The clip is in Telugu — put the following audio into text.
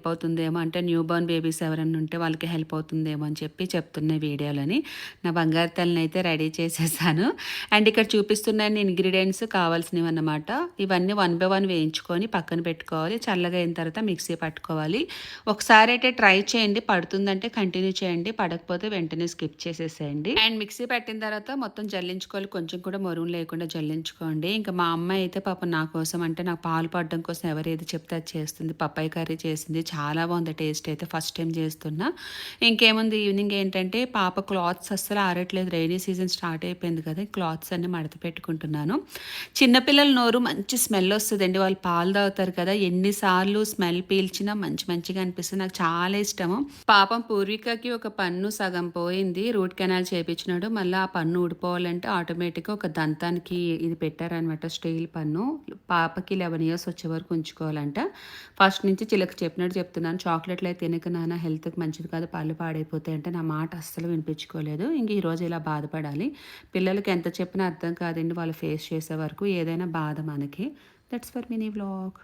హెల్ప్ అవుతుందేమో, అంటే న్యూ బోర్న్ బేబీస్ ఎవరైనా ఉంటే వాళ్ళకి హెల్ప్ అవుతుందేమో అని చెప్పి చెప్తున్న వీడియోలని. నా బంగారు తల్లిని అయితే రెడీ చేసేసాను. అండ్ ఇక్కడ చూపిస్తున్న ఇంగ్రీడియంట్స్ కావాల్సినవి అన్నమాట. ఇవన్నీ 1 బై 1 వేయించుకొని పక్కన పెట్టుకోవాలి. చల్లగా అయిన తర్వాత మిక్సీ పట్టుకోవాలి. ఒకసారి అయితే ట్రై చేయండి, పడుతుందంటే కంటిన్యూ చేయండి, పడకపోతే వెంటనే స్కిప్ చేసేసేయండి. అండ్ మిక్సీ పెట్టిన తర్వాత మొత్తం జల్లించుకోవాలి, కొంచెం కూడా మరుగు లేకుండా జల్లించుకోండి. ఇంకా మా అమ్మాయి అయితే పాపం నా కోసం, అంటే నాకు పాలు పడడం కోసం ఎవరు ఏది చెప్తే అది చేస్తుంది. పప్పాయి కర్రీ చేసింది, చాలా బాగుంది టేస్ట్ అయితే, ఫస్ట్ టైం చేస్తున్నా. ఇంకేముంది, ఈవినింగ్ ఏంటంటే పాప క్లాత్స్ అస్సలు ఆరట్లేదు, రైనీ సీజన్ స్టార్ట్ అయిపోయింది కదా, క్లాత్స్ అన్ని మడత పెట్టుకుంటున్నాను. చిన్నపిల్లల నోరు మంచి స్మెల్ వస్తుందండి, వాళ్ళు పాలు తాగుతారు కదా, ఎన్నిసార్లు స్మెల్ పీల్చినా మంచి మంచిగా అనిపిస్తుంది, నాకు చాలా ఇష్టము. పాపం పూర్వికకి ఒక పన్ను సగం పోయింది, రూట్ కెనాల్ చేపించినాడు, మళ్ళీ ఆ పన్ను ఊడిపోవాలంటే ఆటోమేటిక్గా ఒక దంతానికి ఇది పెట్టారనమాట, స్టీల్ పన్ను. పాపకి 11 ఇయర్స్ వచ్చే వరకు ఉంచుకోవాలంట. ఫస్ట్ నుంచి చిలక చెప్పినట్టు చెప్తున్నాను, చాక్లెట్లు అయితే తినక నాన్న, హెల్త్కి మంచిది కాదు, పళ్ళు పాడైపోతాయి అంటే నా మాట అస్సలు వినిపించుకోలేదు. ఇంక ఈరోజు ఇలా బాధపడాలి. పిల్లలకి ఎంత చెప్పినా అర్థం కాదండి, వాళ్ళు ఫేస్ చేసే వరకు ఏదైనా బాధ మనకి. That's for mini vlog.